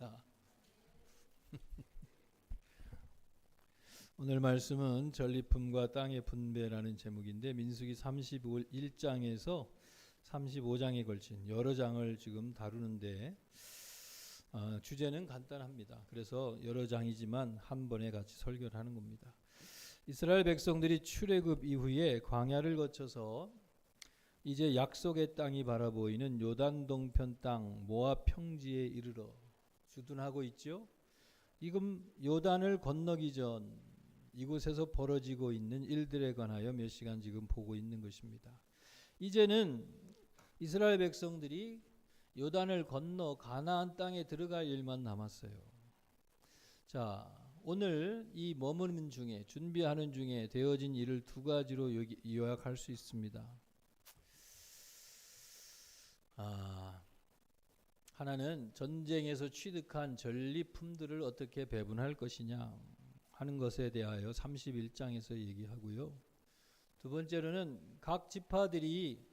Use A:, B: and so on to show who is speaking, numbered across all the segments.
A: 반갑습니다. 오늘 말씀은 전리품과 땅의 분배라는 제목인데 민수기 31장에서 35장에 걸친 여러 장을 지금 다루는데 주제는 간단합니다. 그래서 여러 장이지만 한 번에 같이 설교를 하는 겁니다. 이스라엘 백성들이 출애굽 이후에 광야를 거쳐서 이제 약속의 땅이 바라보이는 요단 동편 땅 모압 평지에 이르러 주둔하고 있죠. 지금 요단을 건너기 전 이곳에서 벌어지고 있는 일들에 관하여 몇 시간 지금 보고 있는 것입니다. 이제는 이스라엘 백성들이 요단을 건너 가나안 땅에 들어갈 일만 남았어요. 자, 오늘 이 머무는 중에 준비하는 중에 되어진 일을 두 가지로 요약할 수 있습니다. 하나는 전쟁에서 취득한 전리품들을 어떻게 배분할 것이냐 하는 것에 대하여 31장에서 얘기하고요. 두 번째로는 각 지파들이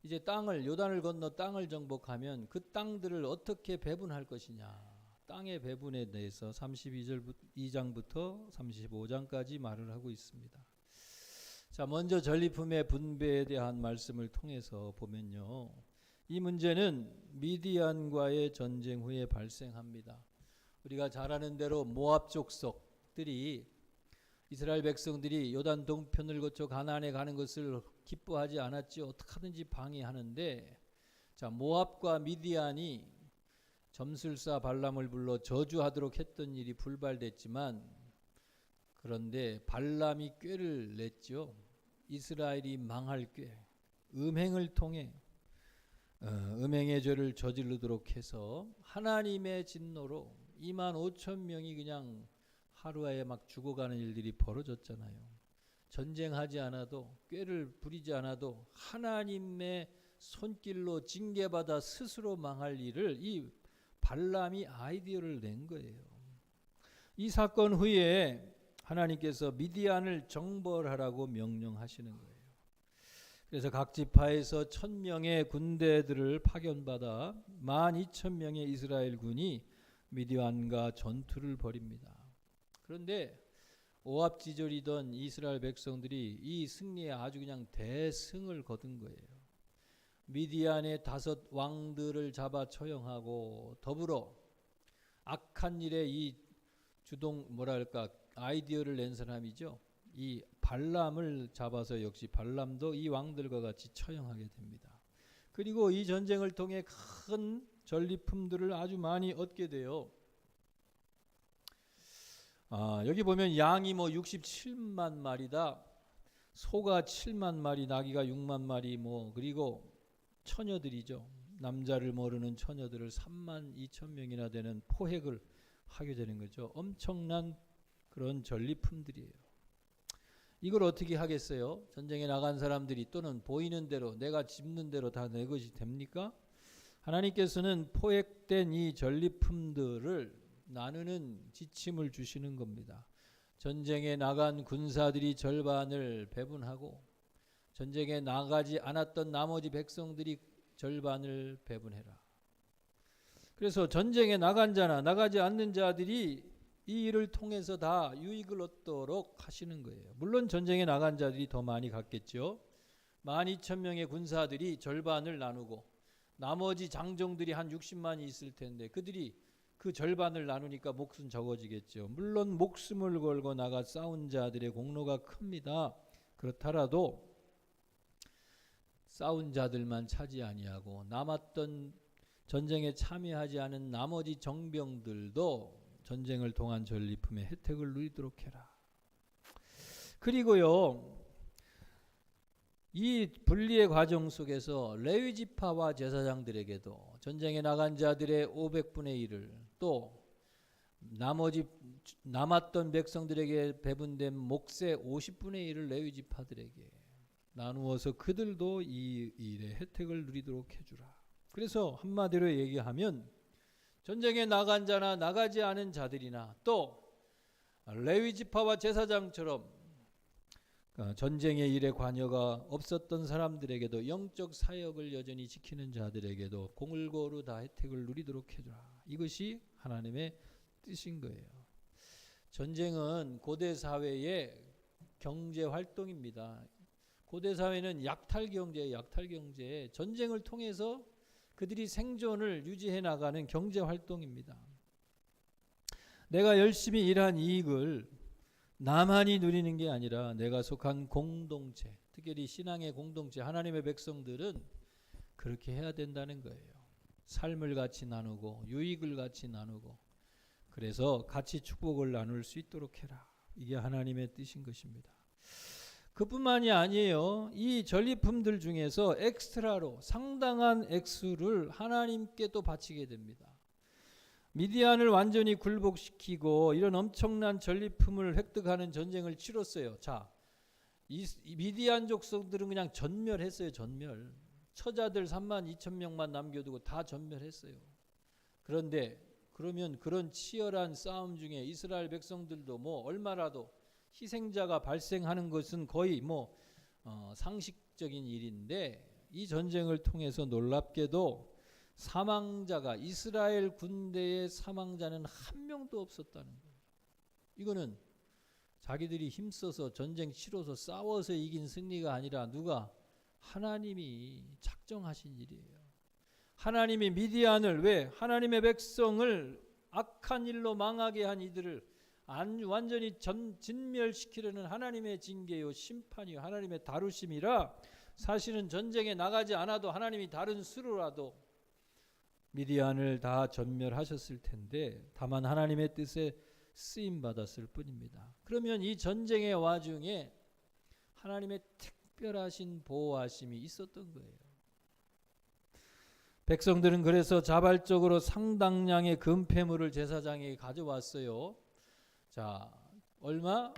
A: 이제 땅을 요단을 건너 땅을 정복하면 그 땅들을 어떻게 배분할 것이냐, 땅의 배분에 대해서 32장부터 35장까지 말을 하고 있습니다. 자, 먼저 전리품의 분배에 대한 말씀을 통해서 보면요, 이 문제는 미디안과의 전쟁 후에 발생합니다. 우리가 잘 아는 대로 모압 족속들이 이스라엘 백성들이 요단 동편을 거쳐 가나안에 가는 것을 기뻐하지 않았지. 어떻게 하든지 방해하는데, 자, 모압과 미디안이 점술사 발람을 불러 저주하도록 했던 일이 불발됐지만, 그런데 발람이 꾀를 냈죠. 이스라엘이 망할 꾀, 음행을 통해 음행의 죄를 저지르도록 해서 하나님의 진노로 25,000명이 그냥 하루에 막 죽어가는 일들이 벌어졌잖아요. 전쟁하지 않아도, 꾀를 부리지 않아도 하나님의 손길로 징계받아 스스로 망할 일을 이 발람이 아이디어를 낸 거예요. 이 사건 후에 하나님께서 미디안을 정벌하라고 명령하시는 거예요. 그래서 각 지파에서 1,000명의 군대들을 파견받아 12,000명의 이스라엘 군이 미디안과 전투를 벌입니다. 그런데 오합지졸이던 이스라엘 백성들이 이 승리에 아주 그냥 대승을 거둔 거예요. 미디안의 5 왕들을 잡아 처형하고 더불어 악한 일에 이 아이디어를 낸 사람이죠. 이 발람을 잡아서 역시 발람도 이 왕들과 같이 처형하게 됩니다. 그리고 이 전쟁을 통해 큰 전리품들을 아주 많이 얻게 돼요. 여기 보면 양이 67만 마리다, 소가 7만 마리, 나귀가 6만 마리, 그리고 처녀들이죠. 남자를 모르는 처녀들을 32,000명이나 되는 포획을 하게 되는 거죠. 엄청난 그런 전리품들이에요. 이걸 어떻게 하겠어요? 전쟁에 나간 사람들이, 또는 보이는 대로 내가 짚는 대로 다 내 것이 됩니까? 하나님께서는 포획된 이 전리품들을 나누는 지침을 주시는 겁니다. 전쟁에 나간 군사들이 절반을 배분하고 전쟁에 나가지 않았던 나머지 백성들이 절반을 배분해라. 그래서 전쟁에 나간 자나 나가지 않는 자들이 이 일을 통해서 다 유익을 얻도록 하시는 거예요. 물론 전쟁에 나간 자들이 더 많이 갔겠죠. 12,000명의 군사들이 절반을 나누고 나머지 장정들이 한 60만이 있을 텐데 그들이 그 절반을 나누니까 목숨 적어지겠죠. 물론 목숨을 걸고 나가 싸운 자들의 공로가 큽니다. 그렇더라도 싸운 자들만 차지 아니하고 남았던 전쟁에 참여하지 않은 나머지 정병들도 전쟁을 통한 전리품의 혜택을 누리도록 해라. 그리고요, 이 분리의 과정 속에서 레위 지파와 제사장들에게도 전쟁에 나간 자들의 500분의 1을, 또 나머지 남았던 백성들에게 배분된 몫의 50분의 1을 레위 지파들에게 나누어서 그들도 이 일의 혜택을 누리도록 해주라. 그래서 한마디로 얘기하면 전쟁에 나간 자나 나가지 않은 자들이나 또 레위 지파와 제사장처럼 전쟁의 일에 관여가 없었던 사람들에게도, 영적 사역을 여전히 지키는 자들에게도 공을고루 다 혜택을 누리도록 해주라. 이것이 하나님의 뜻인 거예요. 전쟁은 고대 사회의 경제 활동입니다. 고대 사회는 약탈 경제, 전쟁을 통해서 그들이 생존을 유지해 나가는 경제 활동입니다. 내가 열심히 일한 이익을 나만이 누리는 게 아니라 내가 속한 공동체, 특별히 신앙의 공동체, 하나님의 백성들은 그렇게 해야 된다는 거예요. 삶을 같이 나누고 유익을 같이 나누고, 그래서 같이 축복을 나눌 수 있도록 해라. 이게 하나님의 뜻인 것입니다. 그뿐만이 아니에요. 이 전리품들 중에서 엑스트라로 상당한 액수를 하나님께 또 바치게 됩니다. 미디안을 완전히 굴복시키고 이런 엄청난 전리품을 획득하는 전쟁을 치렀어요. 자, 이 미디안 족속들은 그냥 전멸했어요. 전멸. 처자들 32,000명만 남겨두고 다 전멸했어요. 그런데 그러면 그런 치열한 싸움 중에 이스라엘 백성들도 뭐 얼마라도 희생자가 발생하는 것은 거의 상식적인 일인데, 이 전쟁을 통해서 놀랍게도 사망자가, 이스라엘 군대의 사망자는 한 명도 없었다는 거예요. 이거는 자기들이 힘써서 전쟁 치러서 싸워서 이긴 승리가 아니라 누가? 하나님이 작정하신 일이에요. 하나님이 미디안을, 왜? 하나님의 백성을 악한 일로 망하게 한 이들을 완전히 진멸시키려는 하나님의 징계요, 심판이요, 하나님의 다루심이라, 사실은 전쟁에 나가지 않아도 하나님이 다른 수로라도 미디안을 다 전멸하셨을 텐데, 다만 하나님의 뜻에 쓰임 받았을 뿐입니다. 그러면 이 전쟁의 와중에 하나님의 특별하신 보호하심이 있었던 거예요. 백성들은 그래서 자발적으로 상당량의 금폐물을 제사장에게 가져왔어요. 자, 얼마?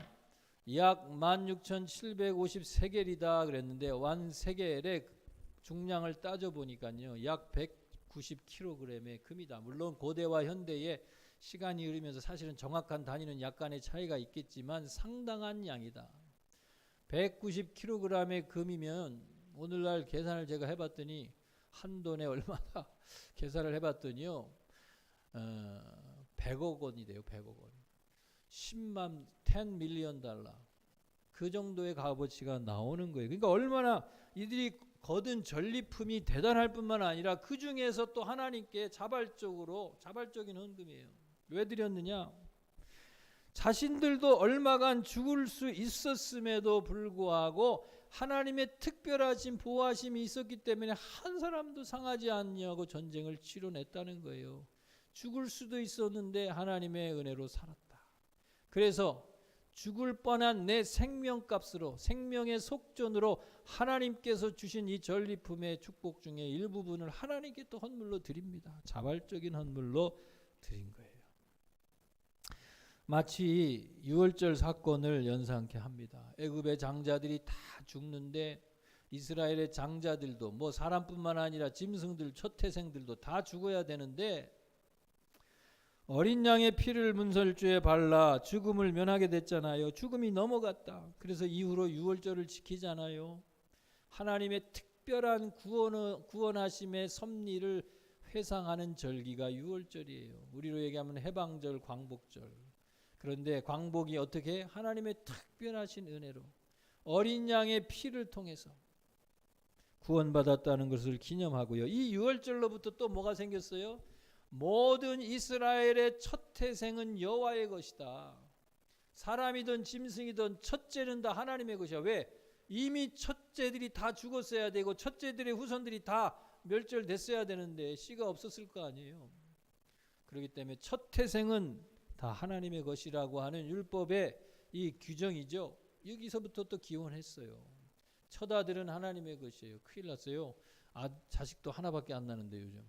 A: 약 16,750세겔이다 그랬는데, 완세겔의 중량을 따져보니까요, 약 190kg의 금이다. 물론 고대와 현대의 시간이 흐르면서 사실은 정확한 단위는 약간의 차이가 있겠지만 상당한 양이다. 190kg의 금이면 오늘날 계산을 제가 해봤더니 한 돈에 얼마나 계산을 해봤더니요, 100억 원이 돼요. 100억 원. 10 밀리언 달러. 그 정도의 값어치가 나오는 거예요. 그러니까 얼마나 이들이 거둔 전리품이 대단할 뿐만 아니라 그 중에서 또 하나님께 자발적인 헌금이에요. 왜 드렸느냐? 자신들도 얼마간 죽을 수 있었음에도 불구하고 하나님의 특별하신 보호하심이 있었기 때문에 한 사람도 상하지 않냐고 전쟁을 치러냈다는 거예요. 죽을 수도 있었는데 하나님의 은혜로 살았다. 그래서 죽을 뻔한 내 생명값으로, 생명의 속전으로 하나님께서 주신 이 전리품의 축복 중에 일부분을 하나님께 또 헌물로 드립니다. 자발적인 헌물로 드린 거예요. 마치 유월절 사건을 연상케 합니다. 애굽의 장자들이 다 죽는데 이스라엘의 장자들도 사람뿐만 아니라 짐승들, 초태생들도 다 죽어야 되는데, 어린 양의 피를 문설주에 발라 죽음을 면하게 됐잖아요. 죽음이 넘어갔다. 그래서 이후로 유월절을 지키잖아요. 하나님의 특별한 구원하심의 섭리를 회상하는 절기가 유월절이에요. 우리로 얘기하면 해방절, 광복절. 그런데 광복이 어떻게? 하나님의 특별하신 은혜로 어린 양의 피를 통해서 구원받았다는 것을 기념하고요. 이 유월절로부터 또 뭐가 생겼어요? 모든 이스라엘의 첫 태생은 여호와의 것이다. 사람이든 짐승이든 첫째는 다 하나님의 것이야. 왜? 이미 첫째들이 다 죽었어야 되고 첫째들의 후손들이 다 멸절됐어야 되는데 씨가 없었을 거 아니에요. 그렇기 때문에 첫 태생은 다 하나님의 것이라고 하는 율법의 이 규정이죠. 여기서부터 또 기원했어요. 첫 아들은 하나님의 것이에요. 큰일 났어요. 자식도 하나밖에 안 나는데 요즘.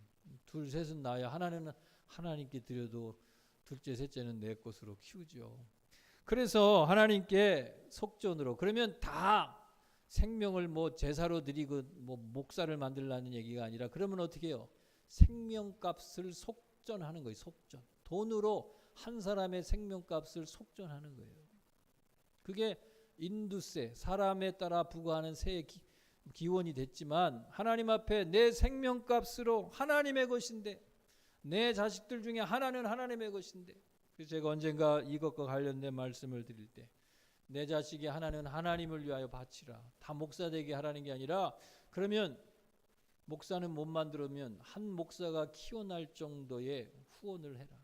A: 둘 셋은 나야 하나는 하나님께 드려도 둘째 셋째는 내 것으로 키우죠. 그래서 하나님께 속전으로, 그러면 다 생명을 제사로 드리고 목사를 만들라는 얘기가 아니라, 그러면 어떻게 해요? 생명값을 속전하는 거예요. 속전. 돈으로 한 사람의 생명값을 속전하는 거예요. 그게 인두세, 사람에 따라 부과하는 세의 기원이 됐지만, 하나님 앞에 내 생명값으로 하나님의 것인데 내 자식들 중에 하나는 하나님의 것인데. 그래서 제가 언젠가 이것과 관련된 말씀을 드릴 때 내 자식이 하나는 하나님을 위하여 바치라. 다 목사 되게 하라는 게 아니라, 그러면 목사는 못 만들면 한 목사가 키워날 정도의 후원을 해라.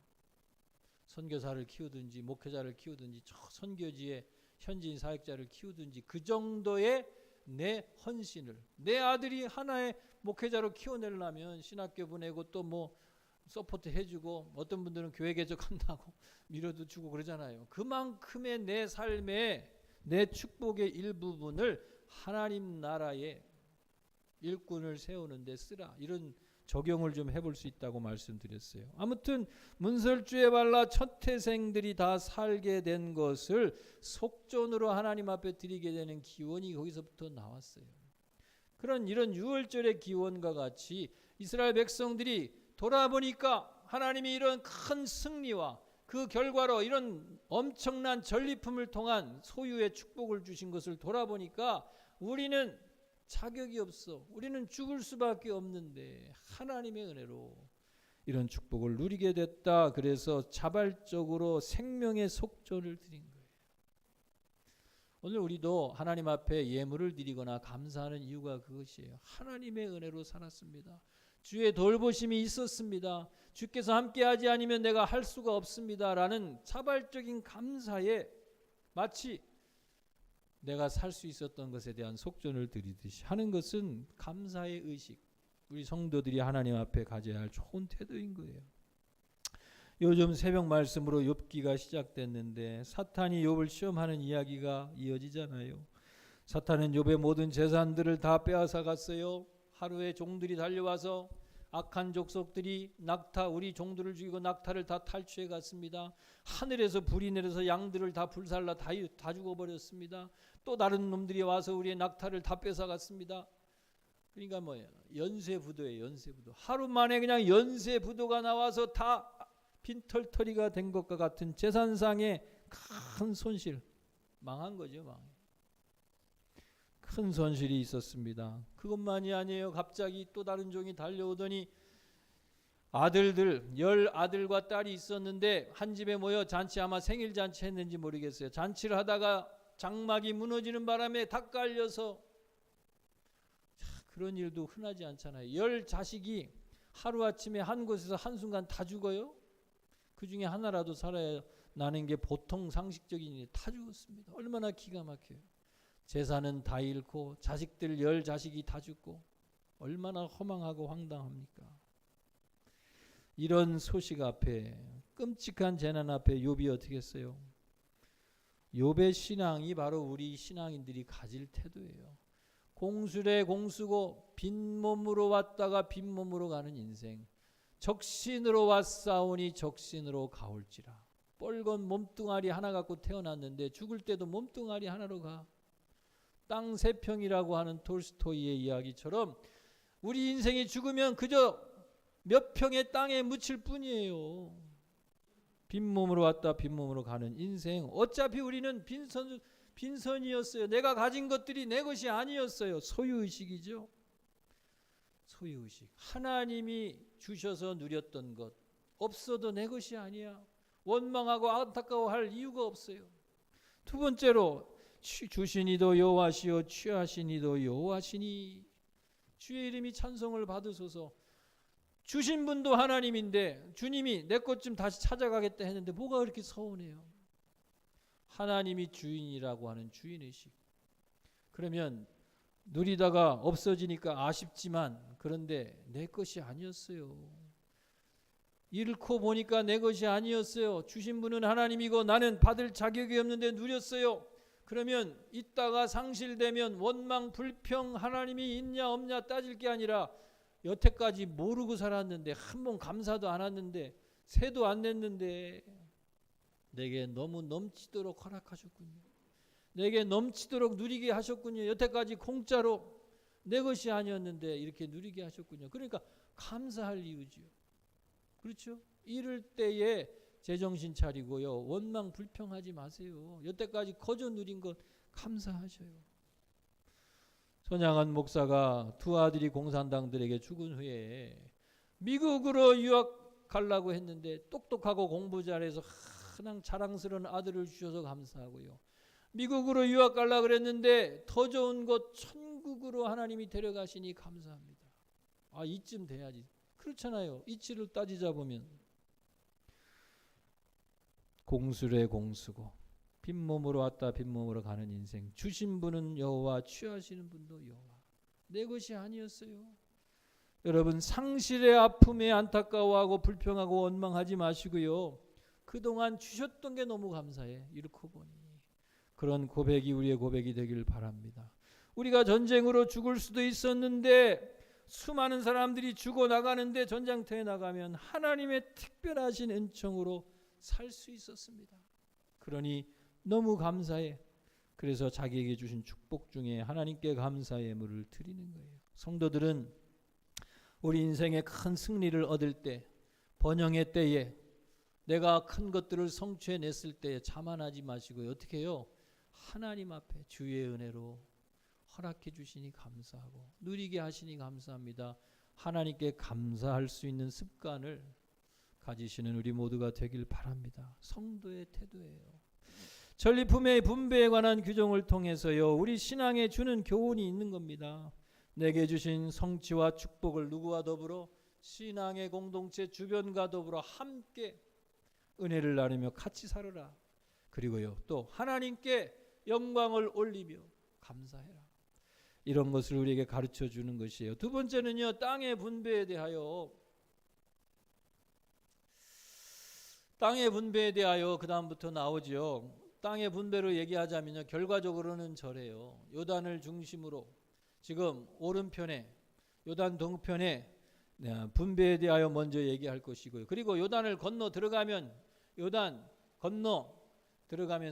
A: 선교사를 키우든지 목회자를 키우든지 저 선교지에 현지인 사역자를 키우든지 그 정도의 내 헌신을, 내 아들이 하나의 목회자로 키워내려면 신학교 보내고 또 뭐 서포트 해주고, 어떤 분들은 교회 개척한다고 밀어도 주고 그러잖아요. 그만큼의 내 삶의, 내 축복의 일부분을 하나님 나라의 일꾼을 세우는 데 쓰라. 이런 적용을 좀 해볼 수 있다고 말씀드렸어요. 아무튼 문설주에 발라 첫 태생들이 다 살게 된 것을 속전으로 하나님 앞에 드리게 되는 기원이 거기서부터 나왔어요. 그런 이런 유월절의 기원과 같이 이스라엘 백성들이 돌아보니까 하나님이 이런 큰 승리와 그 결과로 이런 엄청난 전리품을 통한 소유의 축복을 주신 것을 돌아보니까 우리는 자격이 없어, 우리는 죽을 수밖에 없는데 하나님의 은혜로 이런 축복을 누리게 됐다. 그래서 자발적으로 생명의 속전을 드린 거예요. 오늘 우리도 하나님 앞에 예물을 드리거나 감사하는 이유가 그것이에요. 하나님의 은혜로 살았습니다. 주의 돌보심이 있었습니다. 주께서 함께하지 않으면 내가 할 수가 없습니다. 라는 자발적인 감사에 마치 내가 살 수 있었던 것에 대한 속전을 드리듯이 하는 것은 감사의 의식, 우리 성도들이 하나님 앞에 가져야 할 좋은 태도인 거예요. 요즘 새벽 말씀으로 욥기가 시작됐는데 사탄이 욥을 시험하는 이야기가 이어지잖아요. 사탄은 욥의 모든 재산들을 다 빼앗아 갔어요. 하루에 종들이 달려와서 악한 족속들이 우리 종들을 죽이고 낙타를 다 탈취해 갔습니다. 하늘에서 불이 내려서 양들을 다 불살라 다 죽어버렸습니다. 또 다른 놈들이 와서 우리의 낙타를 다 뺏어 갔습니다. 그러니까 뭐예요? 연쇄부도예요. 연쇄부도. 하루 만에 그냥 연쇄부도가 나와서 다 빈털터리가 된 것과 같은 재산상의 큰 손실, 망한 거죠. 큰 손실이 있었습니다. 그것만이 아니에요. 갑자기 또 다른 종이 달려오더니 아들들, 10 아들과 딸이 있었는데 한 집에 모여 잔치, 아마 생일 잔치 했는지 모르겠어요. 잔치를 하다가 장막이 무너지는 바람에 다 깔려서, 그런 일도 흔하지 않잖아요. 10 자식이 하루아침에 한 곳에서 한순간 다 죽어요. 그 중에 하나라도 살아야 나는 게 보통 상식적인 일이 다 죽었습니다. 얼마나 기가 막혀요. 재산은 다 잃고 자식들 10 자식이 다 죽고 얼마나 허망하고 황당합니까? 이런 소식 앞에, 끔찍한 재난 앞에 욥이 어떻게 했어요? 욥의 신앙이 바로 우리 신앙인들이 가질 태도예요. 공술에 공수고 빈몸으로 왔다가 빈몸으로 가는 인생. 적신으로 왔사오니 적신으로 가올지라. 뻘건 몸뚱아리 하나 갖고 태어났는데 죽을 때도 몸뚱아리 하나로 가. 땅 세 평이라고 하는 톨스토이의 이야기처럼 우리 인생이 죽으면 그저 몇 평의 땅에 묻힐 뿐이에요. 빈몸으로 왔다 빈몸으로 가는 인생. 어차피 우리는 빈선이었어요. 내가 가진 것들이 내 것이 아니었어요. 소유의식이죠. 소유의식. 하나님이 주셔서 누렸던 것 없어도 내 것이 아니야. 원망하고 안타까워할 이유가 없어요. 두 번째로 주신 이도 여호와시요 취하신 이도 여호와시니. 주의 이름이 찬송을 받으소서. 주신 분도 하나님인데 주님이 내 것 좀 다시 찾아가겠다 했는데 뭐가 그렇게 서운해요? 하나님이 주인이라고 하는 주인의식. 그러면 누리다가 없어지니까 아쉽지만 그런데 내 것이 아니었어요. 잃고 보니까 내 것이 아니었어요. 주신 분은 하나님이고 나는 받을 자격이 없는데 누렸어요. 그러면 있다가 상실되면 원망, 불평, 하나님이 있냐 없냐 따질 게 아니라 여태까지 모르고 살았는데 한 번 감사도 안 했는데 세도 안 냈는데 내게 너무 넘치도록 허락하셨군요. 내게 넘치도록 누리게 하셨군요. 여태까지 공짜로 내 것이 아니었는데 이렇게 누리게 하셨군요. 그러니까 감사할 이유지요. 그렇죠? 이럴 때에 제정신 차리고요. 원망 불평하지 마세요. 여태까지 거저 누린 것 감사하셔요. 손양한 목사가 두 아들이 공산당들에게 죽은 후에 미국으로 유학 가려고 했는데 똑똑하고 공부 잘해서 그냥 자랑스러운 아들을 주셔서 감사하고요. 미국으로 유학 가려고 그랬는데 더 좋은 곳 천국으로 하나님이 데려가시니 감사합니다. 아, 이쯤 돼야지. 그렇잖아요. 이치를 따지자 보면 공수래 공수고 빈몸으로 왔다 빈몸으로 가는 인생. 주신 분은 여호와, 취하시는 분도 여호와. 내 것이 아니었어요. 여러분, 상실의 아픔에 안타까워하고 불평하고 원망하지 마시고요. 그동안 주셨던 게 너무 감사해. 이렇게 보니. 그런 고백이 우리의 고백이 되길 바랍니다. 우리가 전쟁으로 죽을 수도 있었는데 수많은 사람들이 죽어나가는데 전장터에 나가면 하나님의 특별하신 은총으로 살 수 있었습니다. 그러니 너무 감사해. 그래서 자기에게 주신 축복 중에 하나님께 감사의 예물을 드리는 거예요. 성도들은 우리 인생의 큰 승리를 얻을 때, 번영의 때에, 내가 큰 것들을 성취해냈을 때 자만하지 마시고요. 어떻게 해요? 하나님 앞에 주의 은혜로 허락해 주시니 감사하고 누리게 하시니 감사합니다. 하나님께 감사할 수 있는 습관을 가지시는 우리 모두가 되길 바랍니다. 성도의 태도예요. 전리품의 분배에 관한 규정을 통해서요, 우리 신앙에 주는 교훈이 있는 겁니다. 내게 주신 성취와 축복을 누구와 더불어? 신앙의 공동체 주변과 더불어 함께 은혜를 나누며 같이 살아라. 그리고요, 또 하나님께 영광을 올리며 감사해라. 이런 것을 우리에게 가르쳐 주는 것이에요. 두 번째는요, 땅의 분배에 대하여 그 다음부터 나오죠. 땅의 분배로 얘기하자면요, 결과적으로는 저래요. 요단을 중심으로 지금 오른편에 요단 동편에 분배에 대하여 먼저 얘기할 것이고요. 그리고 요단을 건너 들어가면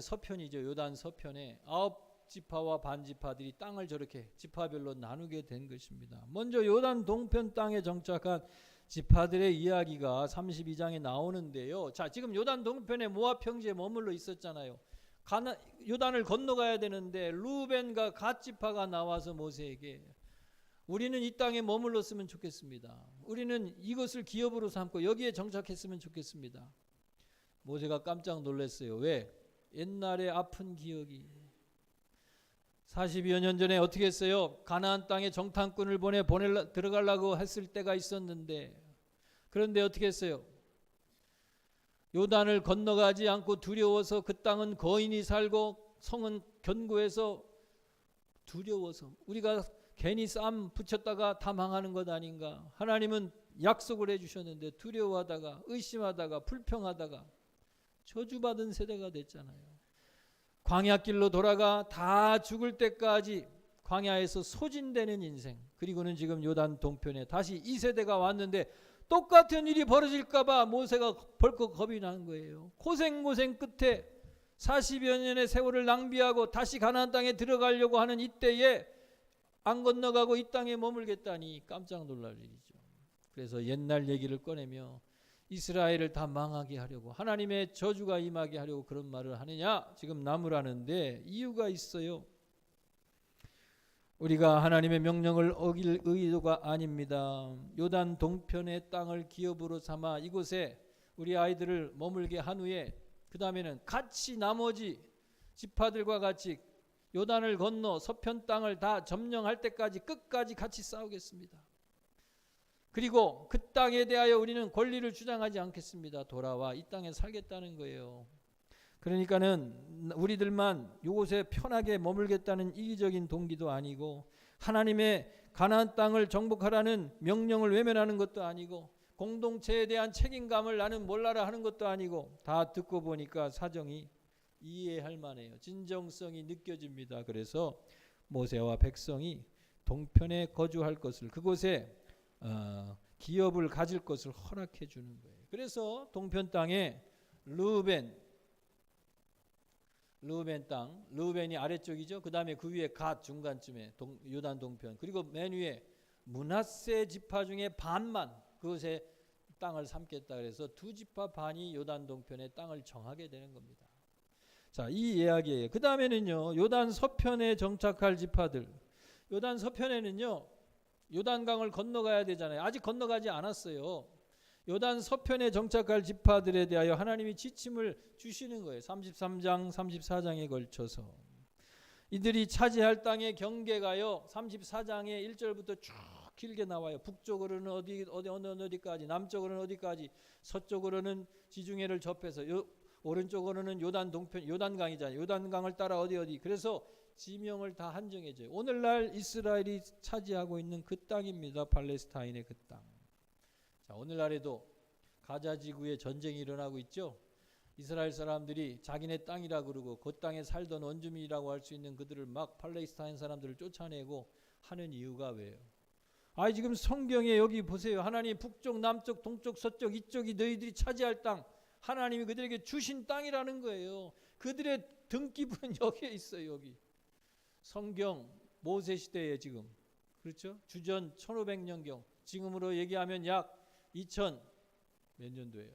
A: 서편이죠. 요단 서편에 9지파와 반지파들이 땅을 저렇게 지파별로 나누게 된 것입니다. 먼저 요단 동편 땅에 정착한 지파들의 이야기가 32장에 나오는데요. 자, 지금 요단 동편에 모압 평지에 머물러 있었잖아요. 요단을 건너가야 되는데 루벤과 갓 지파가 나와서 모세에게 우리는 이 땅에 머물렀으면 좋겠습니다. 우리는 이것을 기업으로 삼고 여기에 정착했으면 좋겠습니다. 모세가 깜짝 놀랐어요. 왜? 옛날에 아픈 기억이. 40여 년 전에 어떻게 했어요? 가나안 땅에 정탐꾼을 들어가려고 했을 때가 있었는데, 그런데 어떻게 했어요? 요단을 건너가지 않고 두려워서, 그 땅은 거인이 살고 성은 견고해서 두려워서, 우리가 괜히 쌈 붙였다가 다 망하는 것 아닌가. 하나님은 약속을 해주셨는데 두려워하다가 의심하다가 불평하다가 저주받은 세대가 됐잖아요. 광야길로 돌아가 다 죽을 때까지 광야에서 소진되는 인생. 그리고는 지금 요단 동편에 다시 이 세대가 왔는데 똑같은 일이 벌어질까 봐 모세가 벌컥 겁이 난 거예요. 고생 끝에 40여 년의 세월을 낭비하고 다시 가나안 땅에 들어가려고 하는 이때에 안 건너가고 이 땅에 머물겠다니 깜짝 놀랄 일이죠. 그래서 옛날 얘기를 꺼내며 이스라엘을 다 망하게 하려고, 하나님의 저주가 임하게 하려고 그런 말을 하느냐? 지금 나무라는데 이유가 있어요. 우리가 하나님의 명령을 어길 의도가 아닙니다. 요단 동편의 땅을 기업으로 삼아 이곳에 우리 아이들을 머물게 한 후에 그 다음에는 같이 나머지 지파들과 같이 요단을 건너 서편 땅을 다 점령할 때까지 끝까지 같이 싸우겠습니다. 그리고 그 땅에 대하여 우리는 권리를 주장하지 않겠습니다. 돌아와 이 땅에 살겠다는 거예요. 그러니까는 우리들만 이곳에 편하게 머물겠다는 이기적인 동기도 아니고, 하나님의 가나안 땅을 정복하라는 명령을 외면하는 것도 아니고, 공동체에 대한 책임감을 나는 몰라라 하는 것도 아니고, 다 듣고 보니까 사정이 이해할 만해요. 진정성이 느껴집니다. 그래서 모세와 백성이 동편에 거주할 것을, 그곳에 기업을 가질 것을 허락해 주는 거예요. 그래서 동편 땅에 르우벤 땅, 르우벤이 아래쪽이죠. 그 다음에 그 위에 갓 중간쯤에 요단 동편, 그리고 맨 위에 므낫세 지파 중에 반만 그것에 땅을 삼겠다. 그래서 두 지파 반이 요단 동편의 땅을 정하게 되는 겁니다. 자, 이 이야기예요. 그 다음에는요, 요단 서편에 정착할 지파들. 요단 서편에는요, 요단강을 건너가야 되잖아요. 아직 건너가지 않았어요. 요단 서편에 정착할 지파들에 대하여 하나님이 지침을 주시는 거예요. 33장, 34장에 걸쳐서. 이들이 차지할 땅의 경계가요. 34장에 1절부터 쭉 길게 나와요. 북쪽으로는 어디까지, 남쪽으로는 어디까지, 서쪽으로는 지중해를 접해서, 오른쪽으로는 요단 동편, 요단강이잖아요. 요단강을 따라 어디. 그래서 지명을 다 한정해줘요. 오늘날 이스라엘이 차지하고 있는 그 땅입니다. 팔레스타인의 그 땅. 자, 오늘날에도 가자 지구에 전쟁이 일어나고 있죠. 이스라엘 사람들이 자기네 땅이라 그러고 그 땅에 살던 원주민이라고 할 수 있는 그들을 막 팔레스타인 사람들을 쫓아내고 하는 이유가 왜요? 지금 성경에 여기 보세요. 하나님 북쪽, 남쪽, 동쪽, 서쪽 이쪽이 너희들이 차지할 땅, 하나님이 그들에게 주신 땅이라는 거예요. 그들의 등기부는 여기에 있어요. 여기 성경 모세 시대에 지금, 그렇죠? 주전 1500년경, 지금으로 얘기하면 약 2000 몇 년도예요?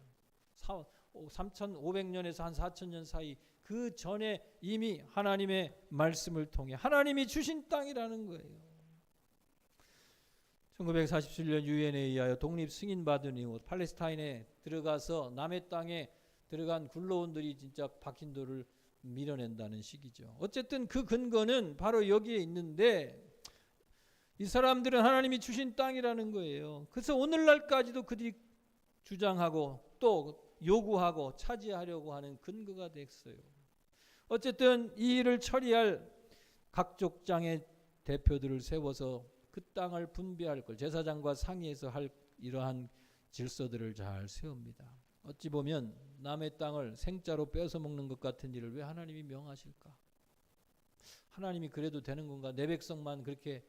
A: 3500년에서 한 4000년 사이, 그 전에 이미 하나님의 말씀을 통해 하나님이 주신 땅이라는 거예요. 1947년 유엔에 의하여 독립 승인받은 이후 팔레스타인에 들어가서 남의 땅에 들어간 굴러온들이 진짜 박힌 돌을 밀어낸다는 시기죠. 어쨌든 그 근거는 바로 여기에 있는데, 이 사람들은 하나님이 주신 땅이라는 거예요. 그래서 오늘날까지도 그들이 주장하고 또 요구하고 차지하려고 하는 근거가 됐어요. 어쨌든 이 일을 처리할 각 족장의 대표들을 세워서 그 땅을 분배할 걸 제사장과 상의해서 할 이러한 질서들을 잘 세웁니다. 어찌 보면 남의 땅을 생짜로 뺏어 먹는 것 같은 일을 왜 하나님이 명하실까? 하나님이 그래도 되는 건가? 내 백성만 그렇게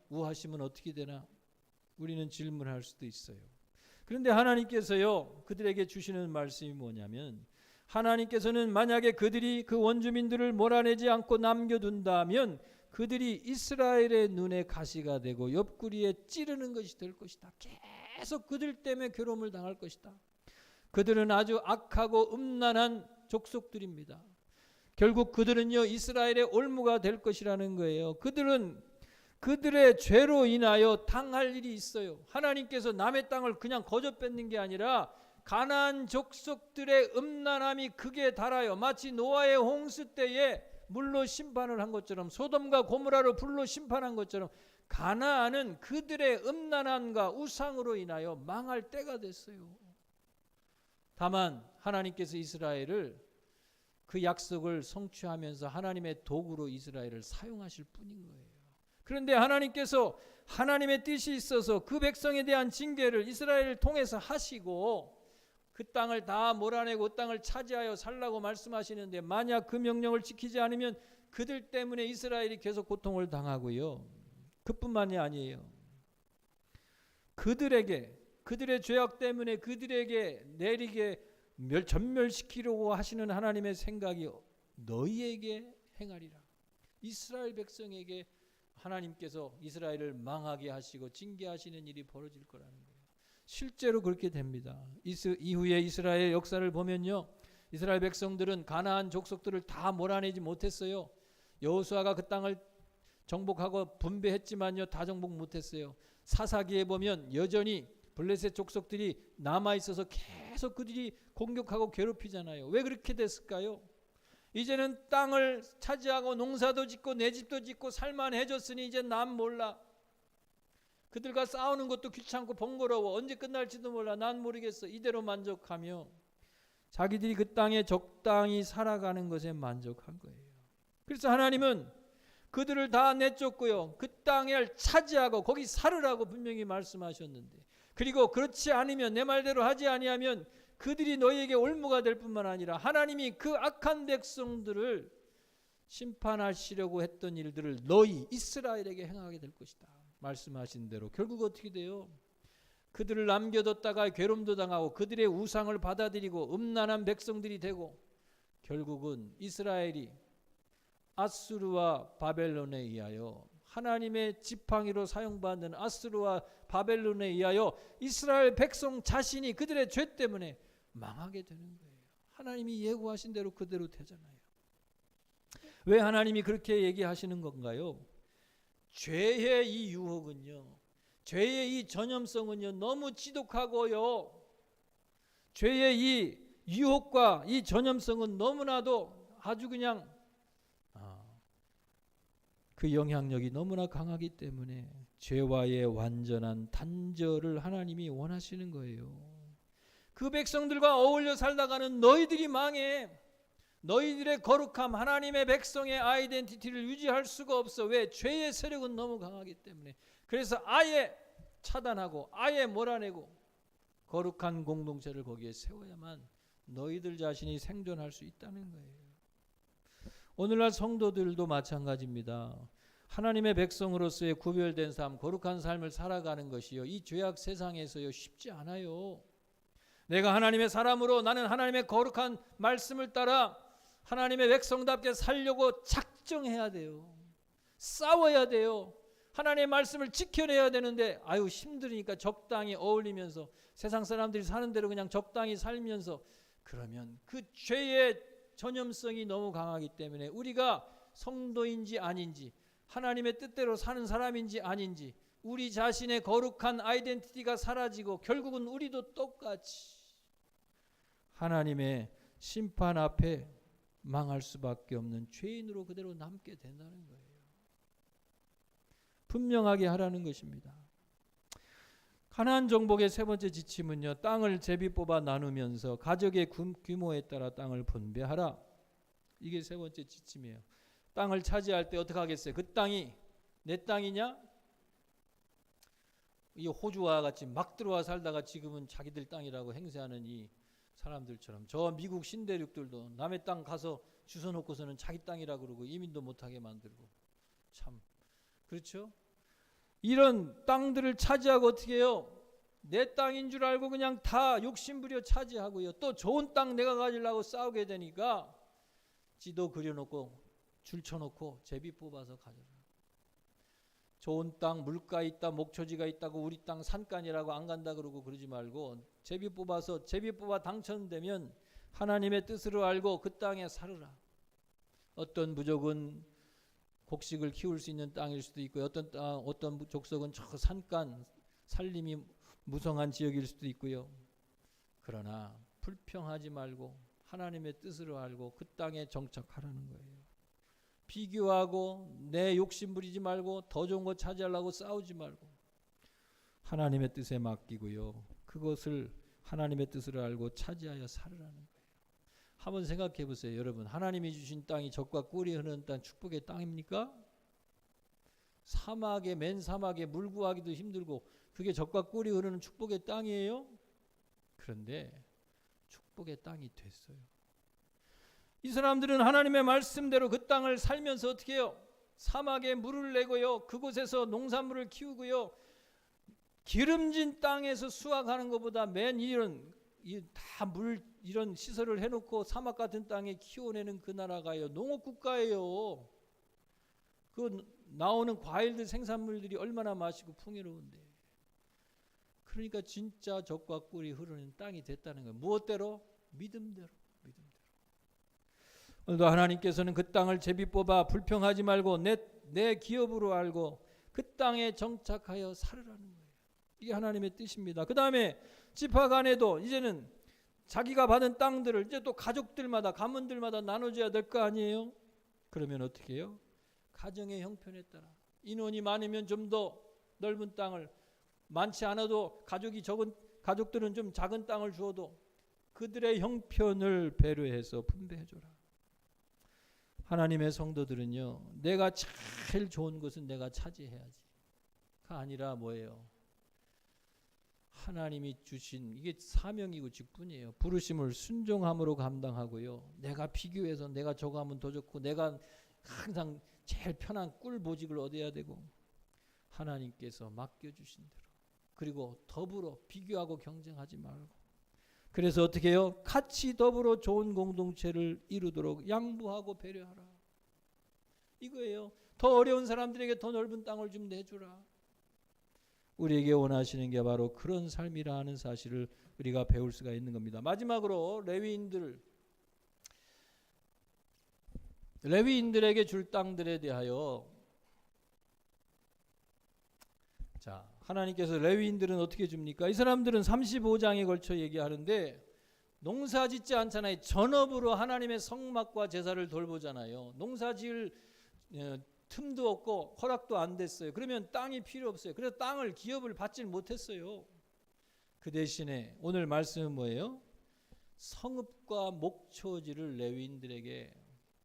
A: 우하시면 어떻게 되나? 우리는 질문할 수도 있어요. 그런데 하나님께서요, 그들에게 주시는 말씀이 뭐냐면, 하나님께서는 만약에 그들이 그 원주민들을 몰아내지 않고 남겨둔다면 그들이 이스라엘의 눈에 가시가 되고 옆구리에 찌르는 것이 될 것이다. 계속 그들 때문에 괴로움을 당할 것이다. 그들은 아주 악하고 음란한 족속들입니다. 결국 그들은요, 이스라엘의 올무가 될 것이라는 거예요. 그들은 그들의 죄로 인하여 당할 일이 있어요. 하나님께서 남의 땅을 그냥 거저 뺏는 게 아니라 가나안 족속들의 음란함이 극에 달하여, 마치 노아의 홍수 때에 물로 심판을 한 것처럼, 소돔과 고모라로 불로 심판한 것처럼, 가나안은 그들의 음란함과 우상으로 인하여 망할 때가 됐어요. 다만 하나님께서 이스라엘을, 그 약속을 성취하면서 하나님의 도구로 이스라엘을 사용하실 뿐인 거예요. 그런데 하나님께서 하나님의 뜻이 있어서 그 백성에 대한 징계를 이스라엘을 통해서 하시고 그 땅을 다 몰아내고 그 땅을 차지하여 살라고 말씀하시는데, 만약 그 명령을 지키지 않으면 그들 때문에 이스라엘이 계속 고통을 당하고요. 그뿐만이 아니에요. 그들의 죄악 때문에 그들에게 내리게 전멸시키려고 하시는 하나님의 생각이 너희에게 행하리라. 이스라엘 백성에게 하나님께서 이스라엘을 망하게 하시고 징계하시는 일이 벌어질 거라는 거예요. 실제로 그렇게 됩니다. 이후에 이스라엘 역사를 보면요, 이스라엘 백성들은 가나안 족속들을 다 몰아내지 못했어요. 여호수아가 그 땅을 정복하고 분배했지만요, 다 정복 못했어요. 사사기에 보면 여전히 블레셋 족속들이 남아있어서 계속 그들이 공격하고 괴롭히잖아요. 왜 그렇게 됐을까요? 이제는 땅을 차지하고 농사도 짓고 내 집도 짓고 살만해졌으니 이제 난 몰라. 그들과 싸우는 것도 귀찮고 번거로워. 언제 끝날지도 몰라. 난 모르겠어. 이대로 만족하며 자기들이 그 땅에 적당히 살아가는 것에 만족한 거예요. 그래서 하나님은 그들을 다 내쫓고요, 그 땅을 차지하고 거기 살으라고 분명히 말씀하셨는데, 그리고 그렇지 않으면, 내 말대로 하지 아니하면 그들이 너희에게 올무가 될 뿐만 아니라 하나님이 그 악한 백성들을 심판하시려고 했던 일들을 너희 이스라엘에게 행하게 될 것이다. 말씀하신 대로 결국 어떻게 돼요? 그들을 남겨뒀다가 괴롭도 당하고 그들의 우상을 받아들이고 음란한 백성들이 되고, 결국은 이스라엘이 아수르와 바벨론에 의하여, 하나님의 지팡이로 사용받는 아수르와 바벨론에 의하여 이스라엘 백성 자신이 그들의 죄 때문에 망하게 되는 거예요. 하나님이 예고하신 대로 그대로 되잖아요. 왜 하나님이 그렇게 얘기하시는 건가요? 죄의 이 유혹은요, 죄의 이 전염성은요 너무 지독하고요, 죄의 이 유혹과 이 전염성은 너무나도 아주 그냥 그 영향력이 너무나 강하기 때문에 죄와의 완전한 단절을 하나님이 원하시는 거예요. 그 백성들과 어울려 살다가는 너희들이 망해. 너희들의 거룩함, 하나님의 백성의 아이덴티티를 유지할 수가 없어. 왜? 죄의 세력은 너무 강하기 때문에. 그래서 아예 차단하고 아예 몰아내고 거룩한 공동체를 거기에 세워야만 너희들 자신이 생존할 수 있다는 거예요. 오늘날 성도들도 마찬가지입니다. 하나님의 백성으로서의 구별된 삶, 거룩한 삶을 살아가는 것이요, 이 죄악 세상에서요 쉽지 않아요. 내가 하나님의 사람으로 나는 하나님의 거룩한 말씀을 따라 하나님의 백성답게 살려고 작정해야 돼요. 싸워야 돼요. 하나님의 말씀을 지켜내야 되는데 아유 힘드니까 적당히 어울리면서 세상 사람들이 사는 대로 그냥 적당히 살면서, 그러면 그 죄의 전염성이 너무 강하기 때문에 우리가 성도인지 아닌지, 하나님의 뜻대로 사는 사람인지 아닌지, 우리 자신의 거룩한 아이덴티티가 사라지고 결국은 우리도 똑같이 하나님의 심판 앞에 망할 수밖에 없는 죄인으로 그대로 남게 된다는 거예요. 분명하게 하라는 것입니다. 가나안 정복의 세 번째 지침은요, 땅을 제비 뽑아 나누면서 가족의 규모에 따라 땅을 분배하라. 이게 세 번째 지침이에요. 땅을 차지할 때 어떻게 하겠어요? 그 땅이 내 땅이냐? 이 호주와 같이 막 들어와 살다가 지금은 자기들 땅이라고 행세하는 이 사람들처럼, 저 미국 신대륙들도 남의 땅 가서 주워 놓고서는 자기 땅이라고 그러고 이민도 못하게 만들고, 참 그렇죠? 이런 땅들을 차지하고 어떻게 해요? 내 땅인 줄 알고 그냥 다 욕심부려 차지하고요. 또 좋은 땅 내가 가지려고 싸우게 되니까 지도 그려놓고 줄 쳐놓고 제비 뽑아서 가져라. 좋은 땅, 물가 있다, 목초지가 있다고 우리 땅 산간이라고 안 간다 그러고 그러지 말고 제비 뽑아 당첨되면 하나님의 뜻으로 알고 그 땅에 살으라. 어떤 부족은 곡식을 키울 수 있는 땅일 수도 있고, 어떤 족속은 저 산간 살림이 무성한 지역일 수도 있고요. 그러나 불평하지 말고 하나님의 뜻으로 알고 그 땅에 정착하라는 거예요. 비교하고 내 욕심 부리지 말고 더 좋은 거 차지하려고 싸우지 말고 하나님의 뜻에 맡기고요, 그것을 하나님의 뜻으로 알고 차지하여 살으라는 거예요. 한번 생각해 보세요. 여러분, 하나님이 주신 땅이 젖과 꿀이 흐르는 땅, 축복의 땅입니까? 사막에, 맨 사막에 물 구하기도 힘들고 그게 젖과 꿀이 흐르는 축복의 땅이에요? 그런데 축복의 땅이 됐어요. 이 사람들은 하나님의 말씀대로 그 땅을 살면서 어떻게 해요? 사막에 물을 내고요, 그곳에서 농산물을 키우고요, 기름진 땅에서 수확하는 것보다 맨 이런 이런 시설을 해놓고 사막 같은 땅에 키워내는 그 나라가요, 농업국가예요. 그 나오는 과일들, 생산물들이 얼마나 맛있고 풍요로운데. 그러니까 진짜 젖과 꿀이 흐르는 땅이 됐다는 거예요. 무엇대로? 믿음대로. 오늘도 하나님께서는 그 땅을 제비 뽑아 불평하지 말고 내 기업으로 알고 그 땅에 정착하여 살으라는 거예요. 이게 하나님의 뜻입니다. 그 다음에 지파 간에도 이제는 자기가 받은 땅들을 이제 또 가족들마다, 가문들마다 나눠줘야 될 거 아니에요? 그러면 어떻게 해요? 가정의 형편에 따라 인원이 많으면 좀 더 넓은 땅을, 많지 않아도 가족이 적은 가족들은 좀 작은 땅을 주어도 그들의 형편을 배려해서 분배해줘라. 하나님의 성도들은요, 내가 제일 좋은 것은 내가 차지해야지 가 아니라 뭐예요? 하나님이 주신 이게 사명이고 직분이에요. 부르심을 순종함으로 감당하고요, 내가 비교해서 내가 저거 하면 더 좋고 내가 항상 제일 편한 꿀보직을 얻어야 되고, 하나님께서 맡겨주신 대로, 그리고 더불어 비교하고 경쟁하지 말고, 그래서 어떻게 해요? 같이 더불어 좋은 공동체를 이루도록 양보하고 배려하라. 이거예요. 더 어려운 사람들에게 더 넓은 땅을 좀 내주라. 우리에게 원하시는 게 바로 그런 삶이라 하는 사실을 우리가 배울 수가 있는 겁니다. 마지막으로 레위인들에게 줄 땅들에 대하여, 자, 하나님께서 레위인들은 어떻게 줍니까? 이 사람들은 35장에 걸쳐 얘기하는데 농사 짓지 않잖아요. 전업으로 하나님의 성막과 제사를 돌보잖아요. 농사 지을 틈도 없고 허락도 안 됐어요. 그러면 땅이 필요 없어요. 그래서 땅을 기업을 받지 못했어요. 그 대신에 오늘 말씀은 뭐예요? 성읍과 목초지를 레위인들에게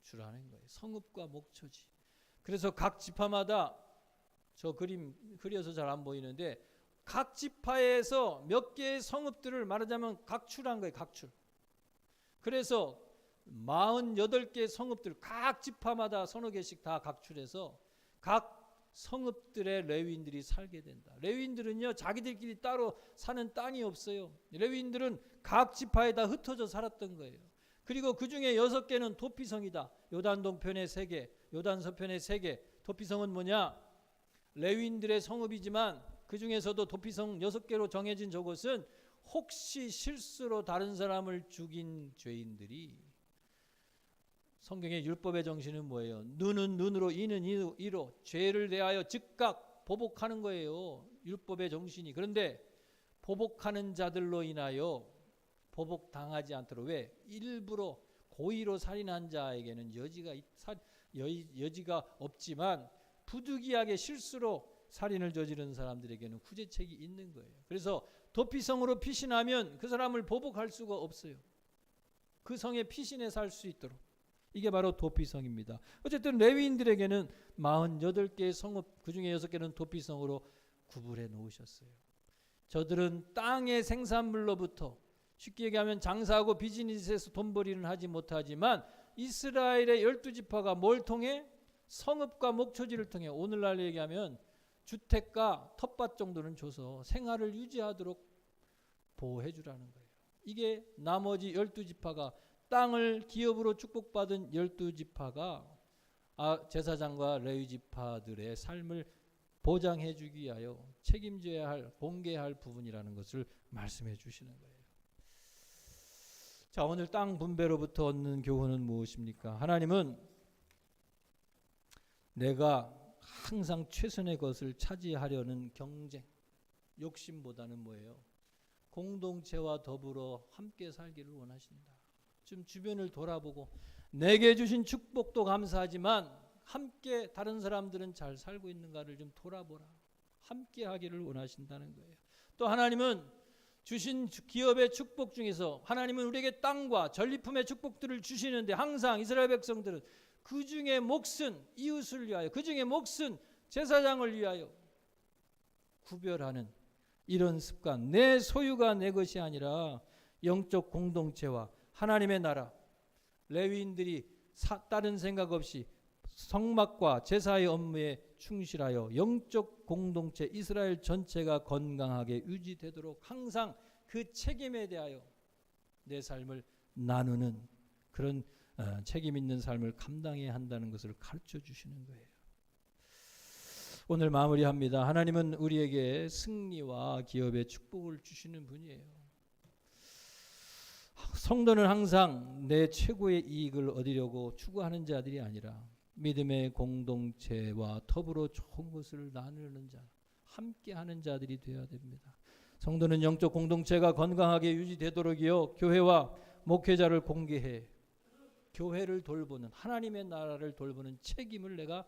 A: 주라는 거예요. 성읍과 목초지. 그래서 각 지파마다 저 그림 그려서 잘 안 보이는데 각 지파에서 몇 개의 성읍들을 말하자면 각출한 거예요. 각출. 그래서 48개 성읍들 각 지파마다 서너 개씩 다 각출해서 각 성읍들의 레위인들이 살게 된다. 레위인들은요 자기들끼리 따로 사는 땅이 없어요. 레위인들은 각 지파에 다 흩어져 살았던 거예요. 그리고 그 중에 6개는 도피성이다. 요단 동편에 3개, 요단 서편에 3개. 도피성은 뭐냐? 레위인들의 성읍이지만 그 중에서도 도피성 6개로 정해진 저곳은 혹시 실수로 다른 사람을 죽인 죄인들이, 성경의 율법의 정신은 뭐예요? 눈은 눈으로 이는 이로 죄를 대하여 즉각 보복하는 거예요. 율법의 정신이. 그런데 보복하는 자들로 인하여 보복당하지 않도록, 왜? 일부러 고의로 살인한 자에게는 여지가 없지만 부득이하게 실수로 살인을 저지른 사람들에게는 후제책이 있는 거예요. 그래서 도피성으로 피신하면 그 사람을 보복할 수가 없어요. 그 성에 피신해 살 수 있도록. 이게 바로 도피성입니다. 어쨌든 레위인들에게는 48개의 성읍, 그 중에 6개는 도피성으로 구분해 놓으셨어요. 저들은 땅의 생산물로부터, 쉽게 얘기하면 장사하고 비즈니스에서 돈벌이는 하지 못하지만 이스라엘의 12지파가 뭘 통해? 성읍과 목초지를 통해, 오늘날 얘기하면 주택과 텃밭 정도는 줘서 생활을 유지하도록 보호해 주라는 거예요. 이게 나머지 12지파가, 땅을 기업으로 축복받은 12지파가 제사장과 레위지파들의 삶을 보장해 주기 위하여 책임져야 할, 공개할 부분이라는 것을 말씀해 주시는 거예요. 자, 오늘 땅 분배로부터 얻는 교훈은 무엇입니까? 하나님은 내가 항상 최선의 것을 차지하려는 경쟁, 욕심보다는 뭐예요? 공동체와 더불어 함께 살기를 원하신다. 좀 주변을 돌아보고 내게 주신 축복도 감사하지만 함께 다른 사람들은 잘 살고 있는가를 좀 돌아보라. 함께 하기를 원하신다는 거예요. 또 하나님은 주신 기업의 축복 중에서 하나님은 우리에게 땅과 전리품의 축복들을 주시는데 항상 이스라엘 백성들은 그 중에 몫은 이웃을 위하여, 그 중에 몫은 제사장을 위하여 구별하는 이런 습관, 내 소유가 내 것이 아니라 영적 공동체와 하나님의 나라, 레위인들이 다른 생각 없이 성막과 제사의 업무에 충실하여 영적 공동체 이스라엘 전체가 건강하게 유지되도록 항상 그 책임에 대하여 내 삶을 나누는 그런 책임 있는 삶을 감당해야 한다는 것을 가르쳐 주시는 거예요. 오늘 마무리합니다. 하나님은 우리에게 승리와 기업의 축복을 주시는 분이에요. 성도는 항상 내 최고의 이익을 얻으려고 추구하는 자들이 아니라 믿음의 공동체와 더불어 좋은 것을 나누는 자, 함께하는 자들이 되어야 됩니다. 성도는 영적 공동체가 건강하게 유지되도록이요, 교회와 목회자를 공개해 교회를 돌보는, 하나님의 나라를 돌보는 책임을 내가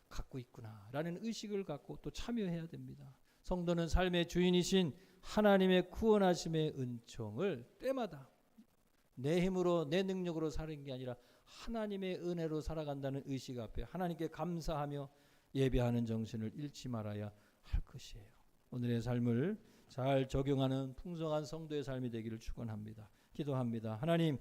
A: 갖고 있구나라는 의식을 갖고 또 참여해야 됩니다. 성도는 삶의 주인이신 하나님의 구원하심의 은총을 때마다 내 힘으로 내 능력으로 사는 게 아니라 하나님의 은혜로 살아간다는 의식 앞에 하나님께 감사하며 예배하는 정신을 잃지 말아야 할 것이에요. 오늘의 삶을 잘 적용하는 풍성한 성도의 삶이 되기를 축원합니다. 기도합니다. 하나님,